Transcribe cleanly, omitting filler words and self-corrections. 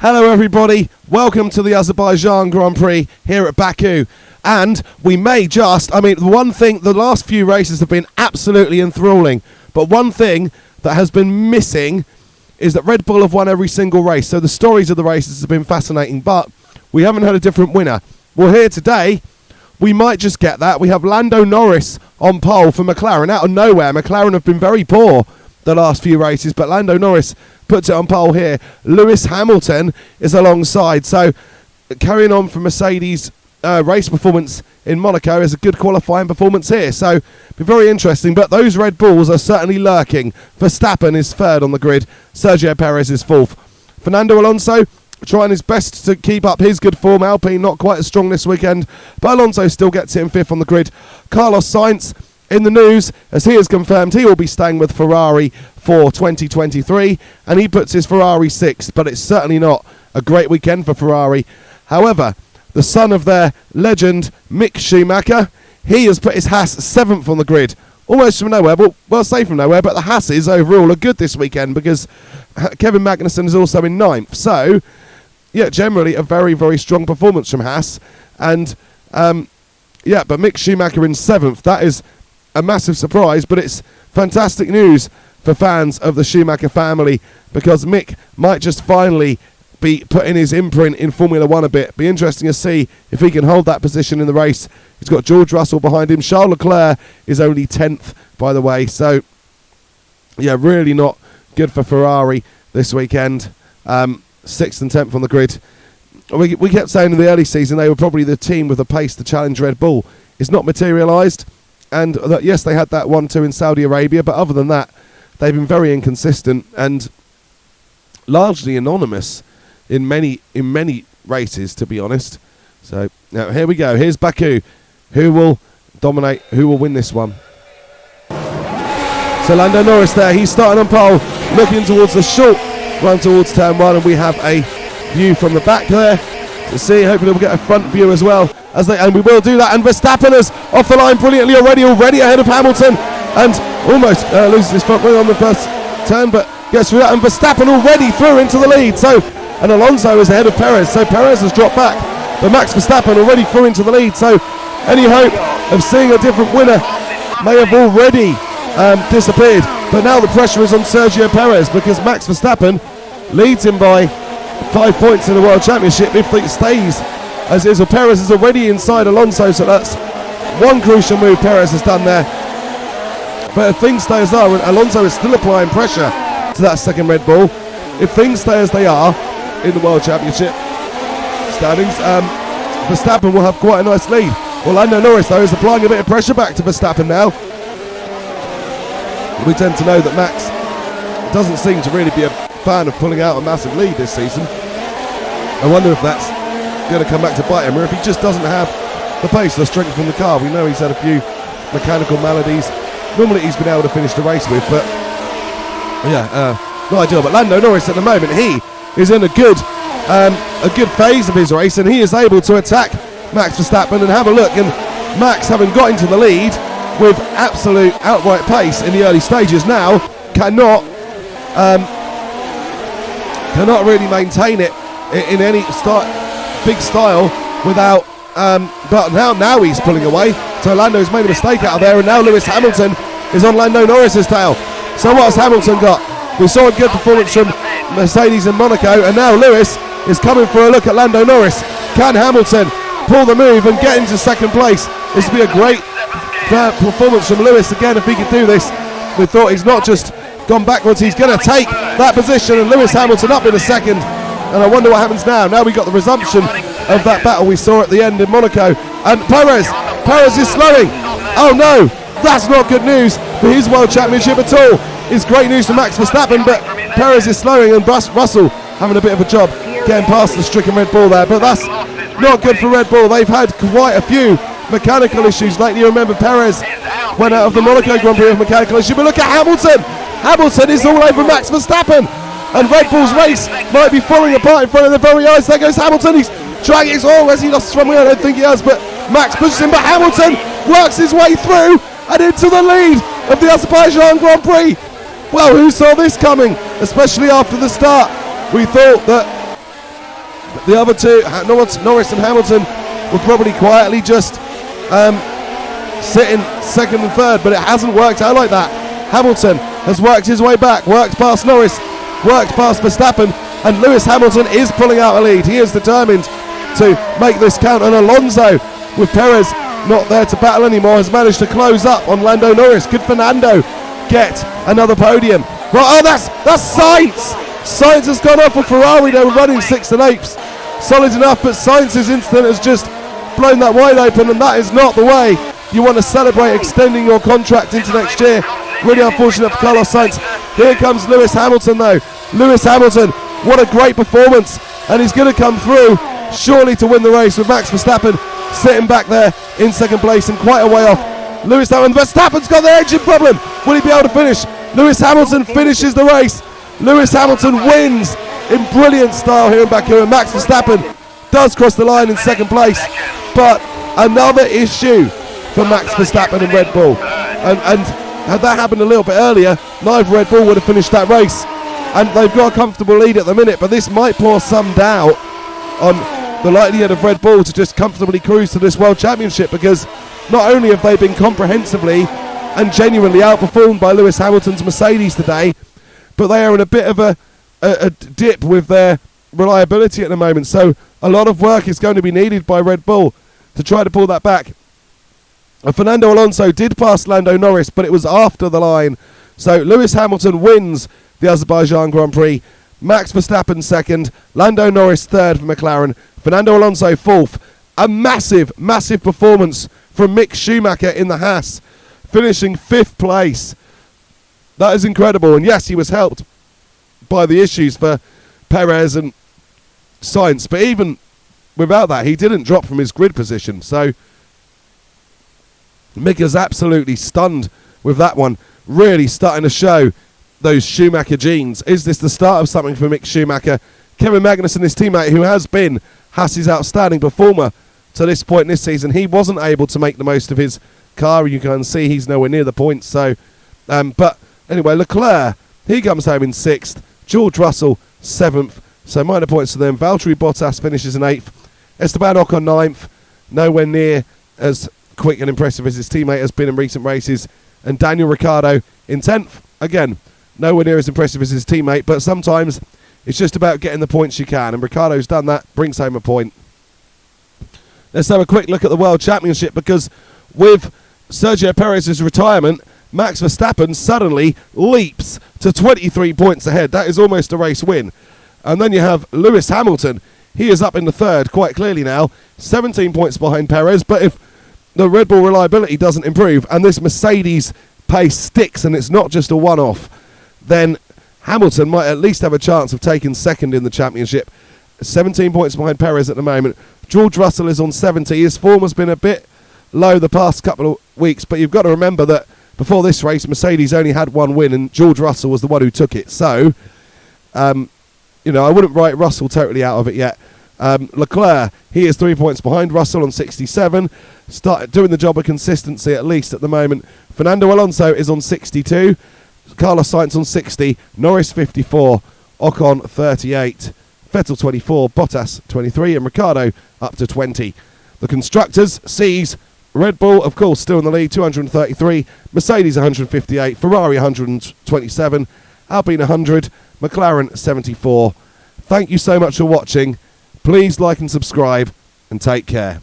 Hello everybody, welcome to the Azerbaijan Grand Prix here at Baku. And we may just, one thing, the last few races have been absolutely enthralling, but one thing that has been missing is that Red Bull have won every single race. So the stories of the races have been fascinating, but we haven't had a different winner. Well, here today, we might just get that. We have Landonorris on pole for McLaren. Out of nowhere, McLaren have been very poor the last few races, but Landonorris puts it on pole here. Lewis Hamilton is alongside. So carrying on from Mercedes' race performance in Monaco is a good qualifying performance here. So be very interesting. But those Red Bulls are certainly lurking. Verstappen is third on the grid. Sergioperez is fourth. Fernando Alonso trying his best to keep up his good form. Alpine not quite as strong this weekend, but Alonso still gets it in fifth on the grid. Carlossainz in the news, as he has confirmed he will be staying with Ferrari for 2023, and he puts his Ferrari sixth, but it's certainly not a great weekend for Ferrari. However, the son of their legend, Mick Schumacher, he has put his Haas seventh on the grid. Almost from nowhere, well, say from nowhere, but the Haas's overall are good this weekend because Kevin Magnussen is also in ninth. So, yeah, generally a very, very strong performance from Haas. And, but Mick Schumacher in seventh, that is a massive surprise, but it's fantastic news for fans of the Schumacher family because Mick might just finally be putting his imprint in Formula One a bit. Be interesting to see if he can hold that position in the race. He's got George Russell behind him. Charles Leclerc is only 10th, by the way. So, yeah, really not good for Ferrari this weekend. 6th and 10th on the grid. We kept saying in the early season they were probably the team with the pace to challenge Red Bull. It's not materialised. And yes, they had that 1-2 in Saudi Arabia, but other than that, they've been very inconsistent and largely anonymous in many races, to be honest. So now here we go. Here's Baku. Who will dominate? Who will win this one? So Landonorris there. He's starting on pole, looking towards the short run towards turn one, and we have a view from the back there to see. Hopefully we'll get a front view as well. And we will do that. And Verstappen is off the line brilliantly already ahead of Hamilton, and almost loses his front wing on the first turn, but gets through that. And Verstappen already through into the lead. And Alonso is ahead of Perez. So Perez has dropped back, but Max Verstappen already through into the lead. So any hope of seeing a different winner may have already disappeared. But now the pressure is on Sergio Perez because Max Verstappen leads him by 5 points in the World Championship if it stays as is. Perez is already inside Alonso, so that's one crucial move Perez has done there. But if things stay as they are, and Alonso is still applying pressure to that second Red Bull, if things stay as they are in the World Championship standings, Verstappen will have quite a nice lead. Well, Landonorris, though, is applying a bit of pressure back to Verstappen now. We tend to know that Max doesn't seem to really be a fan of pulling out a massive lead this season. I wonder if that's going to come back to bite him, or if he just doesn't have the pace, the strength from the car. We know he's had a few mechanical maladies. Normally he's been able to finish the race with, but yeah, not ideal. But Landonorris at the moment, he is in a good phase of his race, and he is able to attack Max Verstappen. And have a look, and Max, having got into the lead with absolute outright pace in the early stages, now cannot really maintain it in any big style without but now he's pulling away. So Lando's made a mistake out of there, and now Lewis Hamilton is on Landonorris' tail. So what's Hamilton got? We saw a good performance from Mercedes in Monaco, and now Lewis is coming for a look at Landonorris. Can Hamilton pull the move and get into second place? This would be a great performance from Lewis again if he could do this. We thought he's not just gone backwards, he's going to take that position, and Lewis Hamilton up in a second. And I wonder what happens now. Now we got the resumption of that battle we saw at the end in Monaco. And Perez is slowing. Oh no, that's not good news for his World Championship at all. It's great news for Max Verstappen, but Perez is slowing, and Russell having a bit of a job getting past the stricken Red Bull there. But that's not good for Red Bull. They've had quite a few mechanical issues lately. You remember Perez went out of the Monaco Grand Prix with mechanical issue, but look at Hamilton. Hamilton is all over Max Verstappen, and Red Bull's race might be falling apart in front of their very eyes. There goes Hamilton. He's dragging his oil. Has he lost his front wheel? I don't think he has, but Max pushes him, but Hamilton works his way through and into the lead of the Azerbaijan Grand Prix. Well, who saw this coming? Especially after the start. We thought that the other two, Norris and Hamilton, were probably quietly just sitting second and third, but it hasn't worked out like that. Hamilton has worked his way back, worked past Norris, worked past Verstappen, and Lewis Hamilton is pulling out a lead. He is determined to make this count, and Alonso, with Perez not there to battle anymore, has managed to close up on Lando Norris. Could Fernando get another podium? Right, oh, that's Sainz! Sainz has gone off for Ferrari. They were running 6th and 8th. Solid enough, but Sainz's incident has just blown that wide open, and that is not the way you want to celebrate extending your contract into next year. Really unfortunate for Carlossainz. Here comes Lewis Hamilton though. Lewis Hamilton, what a great performance, and he's going to come through surely to win the race, with Max Verstappen sitting back there in second place and quite a way off. Lewis Hamilton, Verstappen's got the engine problem. Will he be able to finish? Lewis Hamilton finishes the race. Lewis Hamilton wins in brilliant style here in Baku, and Max Verstappen does cross the line in second place. But another issue for Max Verstappen and Red Bull, and had that happened a little bit earlier, neither Red Bull would have finished that race, and they've got a comfortable lead at the minute, but this might pour some doubt on the likelihood of Red Bull to just comfortably cruise to this World Championship, because not only have they been comprehensively and genuinely outperformed by Lewis Hamilton's Mercedes today, but they are in a bit of a dip with their reliability at the moment, so a lot of work is going to be needed by Red Bull to try to pull that back. And Fernando Alonso did pass Lando Norris, but it was after the line. So Lewis Hamilton wins the Azerbaijan Grand Prix. Max Verstappen second. Lando Norris third for McLaren. Fernando Alonso fourth. A massive, massive performance from Mick Schumacher in the Haas, finishing 5th place. That is incredible. And yes, he was helped by the issues for Perez and Sainz. But even without that, he didn't drop from his grid position. So Mick is absolutely stunned with that one, really starting to show those Schumacher genes. Is this the start of something for Mick Schumacher? Kevin Magnussen, his teammate, who has been Haas's outstanding performer to this point this season, he wasn't able to make the most of his car. You can see he's nowhere near the points. So, but anyway, Leclerc, he comes home in 6th. George Russell 7th. So minor points to them. Valtteri Bottas finishes in 8th. Esteban Ocon 9th. Nowhere near as quick and impressive as his teammate has been in recent races. And Daniel Ricciardo in 10th. Again, nowhere near as impressive as his teammate, but sometimes it's just about getting the points you can, and Ricciardo's done that, brings home a point. Let's have a quick look at the World Championship, because with Sergio Perez's retirement, Max Verstappen suddenly leaps to 23 points ahead. That is almost a race win. And then you have Lewis Hamilton. He is up in the third quite clearly now, 17 points behind Perez, but if the Red Bull reliability doesn't improve and this Mercedes pace sticks and it's not just a one-off, then Hamilton might at least have a chance of taking second in the championship. 17 points behind Perez at the moment. George Russell is on 70. His form has been a bit low the past couple of weeks, but you've got to remember that before this race, Mercedes only had one win and George Russell was the one who took it. So, I wouldn't write Russell totally out of it yet. Leclerc, he is 3 points behind Russell on 67. Started doing the job of consistency at least at the moment. Fernando Alonso is on 62. Carlos Sainz on 60. Norris 54. Ocon 38. Vettel 24. Bottas 23. And Ricciardo up to 20. The constructors sees Red Bull, of course, still in the lead, 233. Mercedes 158. Ferrari 127. Alpine 100. McLaren 74. Thank you so much for watching. Please like and subscribe, and take care.